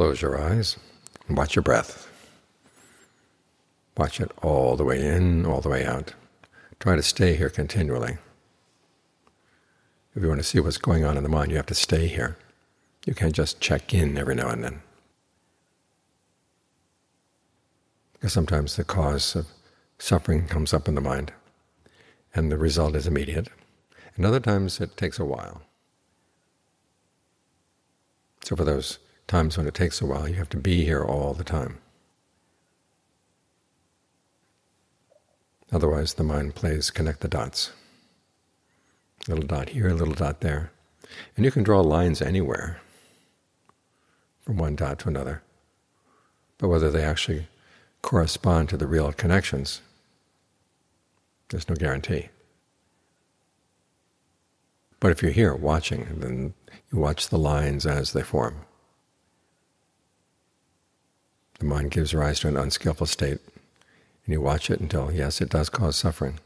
Close your eyes and watch your breath. Watch it all the way in, all the way out. Try to stay here continually. If you want to see what's going on in the mind, you have to stay here. You can't just check in every now and then. Because sometimes the cause of suffering comes up in the mind, and the result is immediate. And other times it takes a while. So for those times when it takes a while, you have to be here all the time. Otherwise the mind plays connect the dots. Little dot here, little dot there. And you can draw lines anywhere from one dot to another. But whether they actually correspond to the real connections, there's no guarantee. But if you're here watching, then you watch the lines as they form. The mind gives rise to an unskillful state, and you watch it until, yes, it does cause suffering.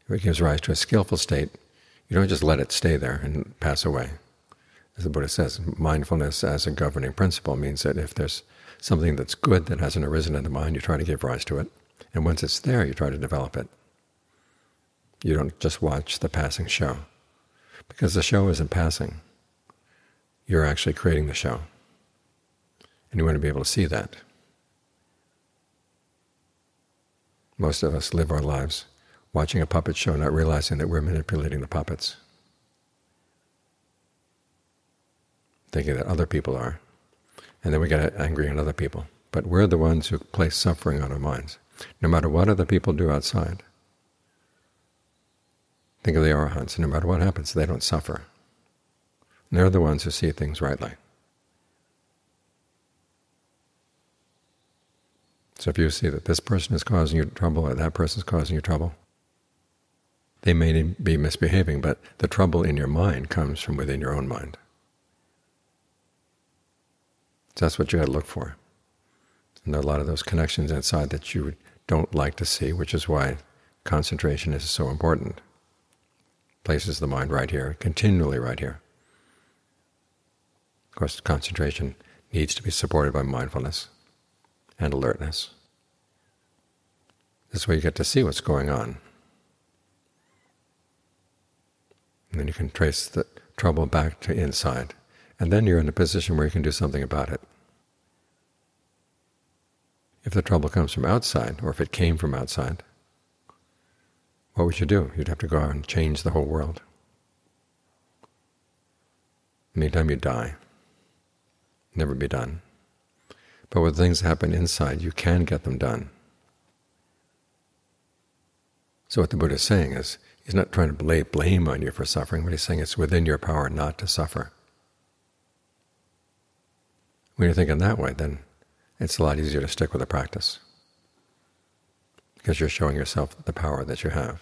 If it gives rise to a skillful state, you don't just let it stay there and pass away. As the Buddha says, mindfulness as a governing principle means that if there's something that's good that hasn't arisen in the mind, you try to give rise to it. And once it's there, you try to develop it. You don't just watch the passing show, because the show isn't passing. You're actually creating the show. And you want to be able to see that. Most of us live our lives watching a puppet show, not realizing that we're manipulating the puppets, thinking that other people are. And then we get angry at other people. But we're the ones who place suffering on our minds, no matter what other people do outside. Think of the arahants. No matter what happens, they don't suffer. And they're the ones who see things rightly. So if you see that this person is causing you trouble or that person is causing you trouble, they may be misbehaving, but the trouble in your mind comes from within your own mind. So that's what you got to look for. And there are a lot of those connections inside that you don't like to see, which is why concentration is so important. Places the mind right here, continually right here. Of course, concentration needs to be supported by mindfulness and alertness. This way you get to see what's going on. And then you can trace the trouble back to inside. And then you're in a position where you can do something about it. If the trouble comes from outside, or if it came from outside, what would you do? You'd have to go out and change the whole world. Anytime you die, never be done. But when things happen inside, you can get them done. So what the Buddha is saying is, he's not trying to lay blame on you for suffering, but he's saying it's within your power not to suffer. When you're thinking that way, then it's a lot easier to stick with the practice, because you're showing yourself the power that you have.